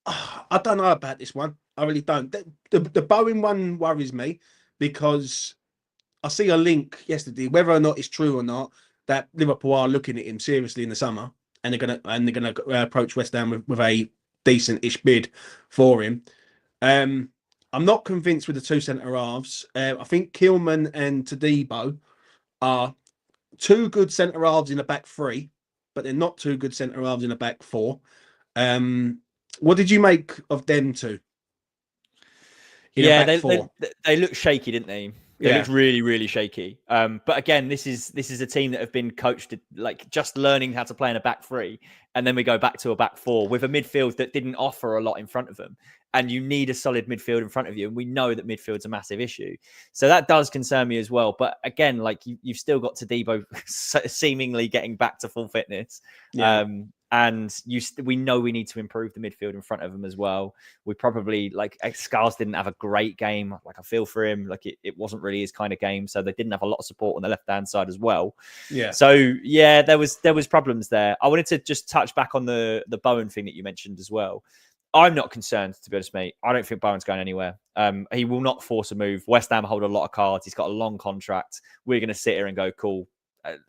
I don't know about this one. I really don't. The Bowen one worries me because I see a link yesterday, whether or not it's true or not, that Liverpool are looking at him seriously in the summer, and they're gonna approach West Ham with a decent-ish bid for him. I'm not convinced with the 2 centre halves. I think Kilman and Todibo are 2 good centre halves in a back 3, but they're not 2 good centre halves in a back 4. What did you make of them 2? Yeah, they looked shaky, didn't they? They looked really, really shaky. But again, this is a team that have been coached like just learning how to play in a back three, and then we go back to a back four with a midfield that didn't offer a lot in front of them. And you need a solid midfield in front of you, and we know that midfield's a massive issue. So that does concern me as well. But again, like you've still got Todibo seemingly getting back to full fitness. Yeah. And we know we need to improve the midfield in front of him as well. We probably, like, Scars didn't have a great game. Like, I feel for him. Like, it wasn't really his kind of game. So they didn't have a lot of support on the left-hand side as well. Yeah. So, yeah, there was problems there. I wanted to just touch back on the Bowen thing that you mentioned as well. I'm not concerned, to be honest, mate. I don't think Bowen's going anywhere. He will not force a move. West Ham hold a lot of cards. He's got a long contract. We're going to sit here and go, cool.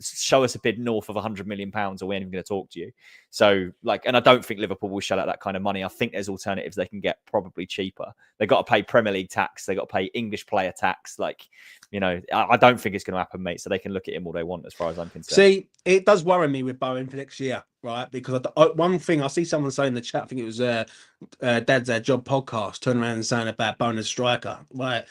Show us a bid north of £100 million or we ain't even going to talk to you. So, like, and I don't think Liverpool will shell out that kind of money. I think there's alternatives they can get probably cheaper. They got to pay Premier League tax. They got to pay English player tax. Like, you know, I don't think it's going to happen, mate. So they can look at him all they want, as far as I'm concerned. See, it does worry me with Bowen for next year, right? Because one thing I see someone saying in the chat, I think it was Dad's Our Job podcast, turning around and saying about Bowen as striker. Right?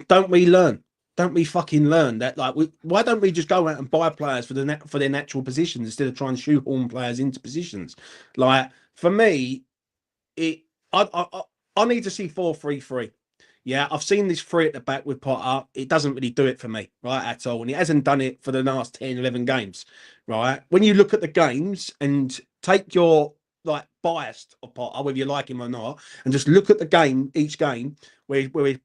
Don't we learn? Don't we fucking learn that? Like, why don't we just go out and buy players for their natural positions instead of trying to shoehorn players into positions? Like, for me, I need to see 4-3-3. Yeah, I've seen this three at the back with Potter. It doesn't really do it for me, right, at all. And he hasn't done it for the last 10, 11 games, right? When you look at the games and take your, like, bias of Potter, whether you like him or not, and just look at the game, each game, where we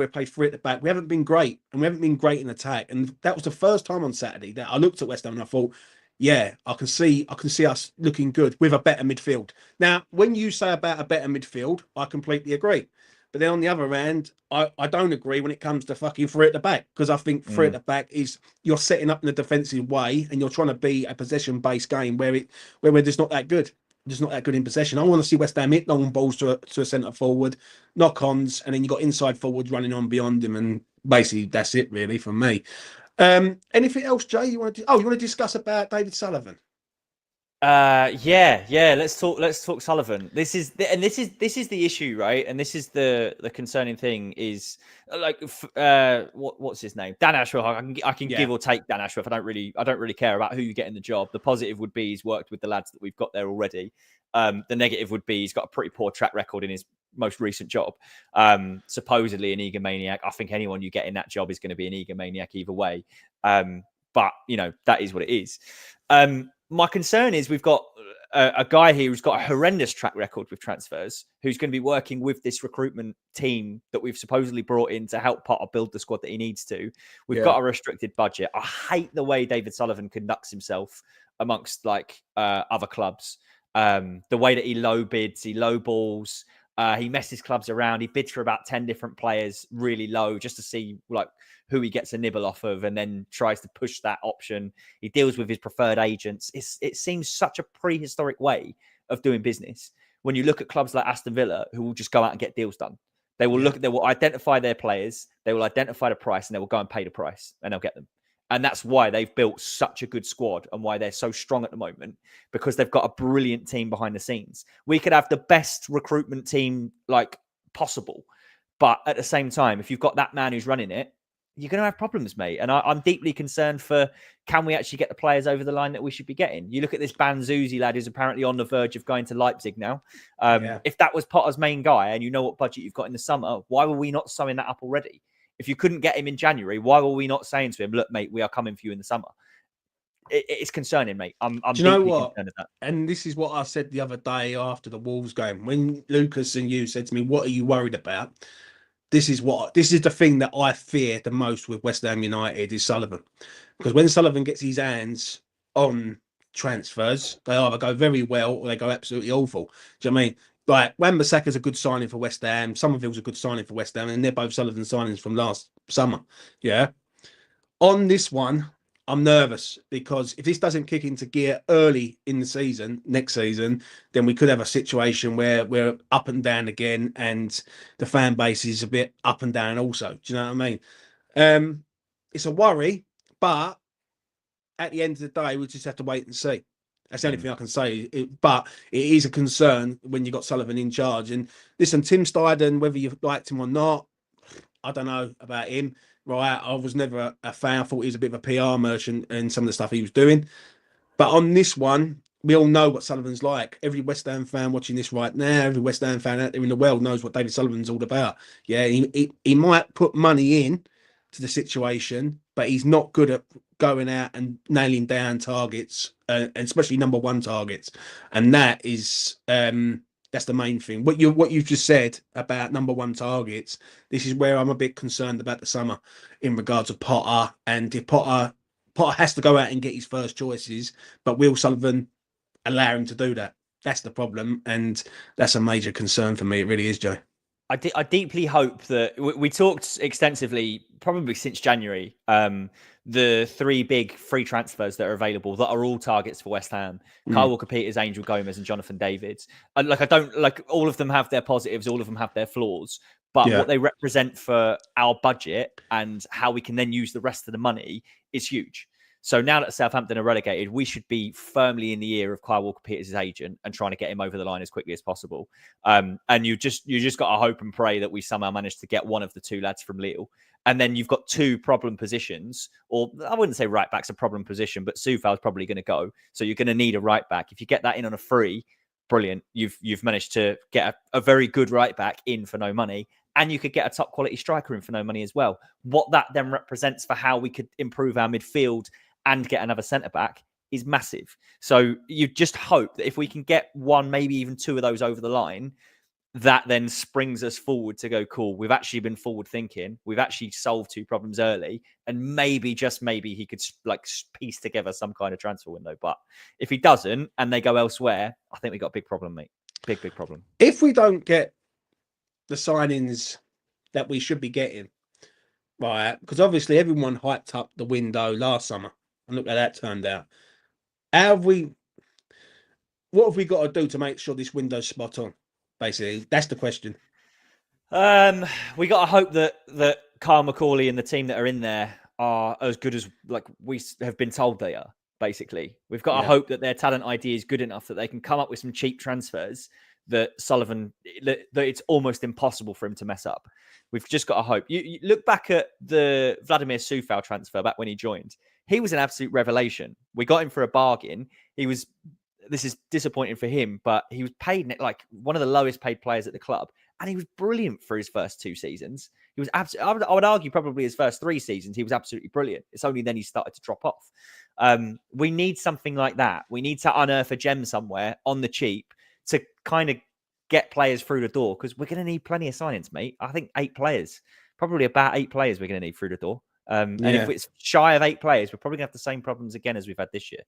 play three at the back, we haven't been great, and we haven't been great in attack. And that was the first time on Saturday that I looked at West Ham and I thought, yeah, I can see us looking good with a better midfield. Now, when you say about a better midfield, I completely agree. But then on the other hand, I don't agree when it comes to fucking three at the back, because I think three at the back is you're setting up in a defensive way and you're trying to be a possession-based game where we're just not that good. Just not that good in possession. I want to see West Ham hit long balls to a centre forward, knock-ons, and then you've got inside forwards running on beyond him, and basically that's it really for me. Anything else, Jay? You want to discuss about David Sullivan? Yeah. Let's talk Sullivan. This is the issue, right? And this is the concerning thing is, like, what's his name? Dan Ashworth. I can give or take Dan Ashworth. I don't really care about who you get in the job. The positive would be he's worked with the lads that we've got there already. The negative would be he's got a pretty poor track record in his most recent job. Supposedly an egomaniac. I think anyone you get in that job is going to be an egomaniac either way. But you know, that is what it is. My concern is we've got a guy here who's got a horrendous track record with transfers, who's going to be working with this recruitment team that we've supposedly brought in to help Potter build the squad that he needs to. We've got a restricted budget. I hate the way David Sullivan conducts himself amongst, like, other clubs. The way that he low bids, he low balls, he messes clubs around. He bids for about 10 different players really low just to see, like, who he gets a nibble off of, and then tries to push that option. He deals with his preferred agents. It seems such a prehistoric way of doing business. When you look at clubs like Aston Villa, who will just go out and get deals done. They will they will identify their players, they will identify the price, and they will go and pay the price, and they'll get them. And that's why they've built such a good squad and why they're so strong at the moment, because they've got a brilliant team behind the scenes. We could have the best recruitment team, like, possible. But at the same time, if you've got that man who's running it, you're going to have problems, mate. And I'm deeply concerned for, can we actually get the players over the line that we should be getting? You look at this Banzuzi lad who's apparently on the verge of going to Leipzig now. If that was Potter's main guy and you know what budget you've got in the summer, why were we not sewing that up already? If you couldn't get him in January, why were we not saying to him, look, mate, we are coming for you in the summer? It's concerning, mate. I'm Do you know deeply what? concerned at that. And this is what I said the other day after the Wolves game. When Lucas and you said to me, what are you worried about? This is the thing that I fear the most with West Ham United is Sullivan. Because when Sullivan gets his hands on transfers, they either go very well or they go absolutely awful. Do you know what I mean? Like, Wan-Bissaka's a good signing for West Ham. Somerville's a good signing for West Ham. And they're both Sullivan signings from last summer. Yeah. On this one, I'm nervous because if this doesn't kick into gear early in the season, next season, then we could have a situation where we're up and down again and the fan base is a bit up and down also. Do you know what I mean? It's a worry, but at the end of the day, we just have to wait and see. That's the only thing I can say. But it is a concern when you've got Sullivan in charge. And listen, Tim Steiden, whether you've liked him or not, I don't know about him. right? I was never a fan. I thought he was a bit of a PR merchant and some of the stuff he was doing. But on this one, we all know what Sullivan's like. Every West Ham fan watching this right now, every West Ham fan out there in the world knows what David Sullivan's all about. Yeah, he might put money in to the situation, but he's not good at going out and nailing down targets, and especially number one targets. And that is that's the main thing. What you've just said about number one targets, this is where I'm a bit concerned about the summer in regards to Potter. And if Potter has to go out and get his first choices, but will Sullivan allow him to do that? That's the problem, and that's a major concern for me. It really is, Joe. I deeply hope that we talked extensively, probably since January, the 3 big free transfers that are available that are all targets for West Ham: Kyle Walker-Peters, Angel Gomez, and Jonathan Davids. And I don't like all of them have their positives, all of them have their flaws, but what they represent for our budget and how we can then use the rest of the money is huge. So now that Southampton are relegated, we should be firmly in the ear of Kyle Walker-Peters' agent and trying to get him over the line as quickly as possible. And you just got to hope and pray that we somehow manage to get one of the 2 lads from Lille. And then you've got 2 problem positions, or I wouldn't say right back's a problem position, but Soufal's probably going to go. So you're going to need a right back. If you get that in on a free, brilliant. You've managed to get a very good right back in for no money. And you could get a top quality striker in for no money as well. What that then represents for how we could improve our midfield and get another centre-back is massive. So you just hope that if we can get 1, maybe even 2 of those over the line, that then springs us forward to go, cool, we've actually been forward thinking. We've actually solved 2 problems early. And maybe, just maybe, he could piece together some kind of transfer window. But if he doesn't and they go elsewhere, I think we've got a big problem, mate. Big problem. If we don't get the signings that we should be getting, right, because obviously everyone hyped up the window last summer. And look how that turned out. What have we got to do to make sure this window's spot on? Basically, that's the question. We got to hope that Kyle McCauley and the team that are in there are as good as we have been told they are. Basically, we've got to hope that their talent ID is good enough that they can come up with some cheap transfers that it's almost impossible for him to mess up. We've just got to hope. You look back at the Vladimir Soufal transfer back when he joined. He was an absolute revelation. We got him for a bargain. This is disappointing for him, but he was paid like one of the lowest paid players at the club. And he was brilliant for his first 2 seasons. He was absolutely, I would argue probably his first 3 seasons, he was absolutely brilliant. It's only then he started to drop off. We need something like that. We need to unearth a gem somewhere on the cheap to kind of get players through the door, because we're going to need plenty of signings, mate. I think 8 players, probably about 8 players we're going to need through the door. And if it's shy of 8 players, we're probably going to have the same problems again as we've had this year.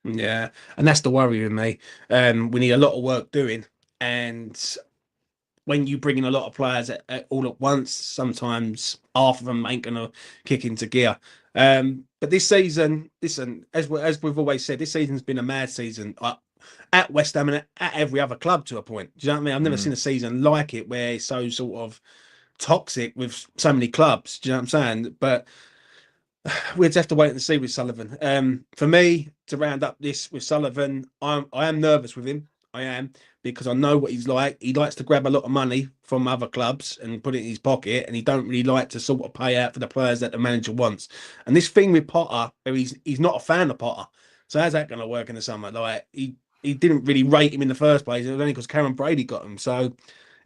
Yeah, and that's the worry with me. We need a lot of work doing, and when you bring in a lot of players all at once, sometimes half of them ain't going to kick into gear. But this season, listen, as we've always said, this season's been a mad season at West Ham and at every other club to a point. Do you know what I mean? I've never seen a season like it where it's so sort of toxic with so many clubs. Do you know what I'm saying? But we'll just have to wait and see with Sullivan. For me, to round up this with Sullivan, I am nervous with him. I am, because I know what he's like. He likes to grab a lot of money from other clubs and put it in his pocket, and he don't really like to sort of pay out for the players that the manager wants. And this thing with Potter, where he's not a fan of Potter. So how's that going to work in the summer? Like he didn't really rate him in the first place. It was only because Karen Brady got him. So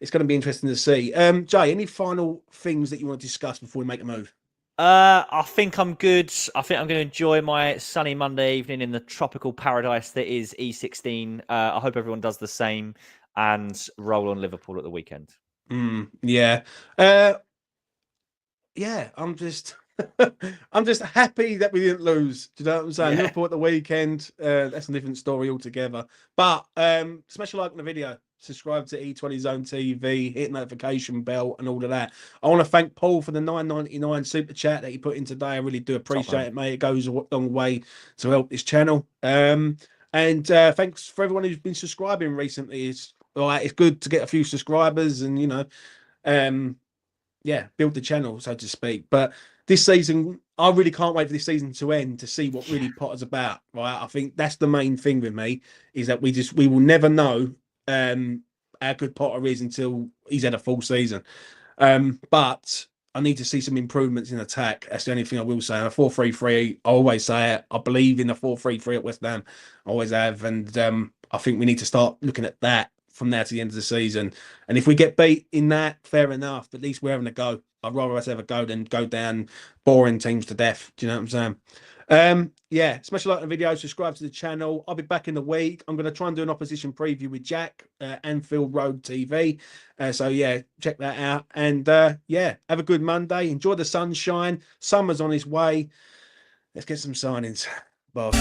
it's going to be interesting to see. Jay, any final things that you want to discuss before we make a move? I think I'm good. I think I'm going to enjoy my sunny Monday evening in the tropical paradise that is E16. I hope everyone does the same and roll on Liverpool at the weekend. Yeah. Yeah, I'm just happy that we didn't lose. Do you know what I'm saying? Yeah. Liverpool at the weekend. That's a different story altogether. But smash a like on the video. Subscribe to E20 Zone TV, hit notification bell and all of that. I want to thank Paul for the $9.99 super chat that he put in today. I really do appreciate it, mate. It goes a long way to help this channel. And thanks for everyone who's been subscribing recently. It's good to get a few subscribers and, build the channel, so to speak. But this season, I really can't wait for this season to end to see what really Potter's about, right? I think that's the main thing with me, is that we will never know how good Potter is until he's had a full season. But I need to see some improvements in attack. That's the only thing I will say. A 4-3-3, I always say it. I believe in the 4-3-3 at West Ham. I always have. And I think we need to start looking at that from now to the end of the season. And if we get beat in that, fair enough. But at least we're having a go. I'd rather us have a go than go down boring teams to death. Do you know what I'm saying? Yeah, smash a like on the video, subscribe to the channel. I'll be back in the week. I'm going to try and do an opposition preview with Jack, Anfield Road TV. So yeah, check that out. And yeah, have a good Monday. Enjoy the sunshine. Summer's on its way. Let's get some signings. Bye.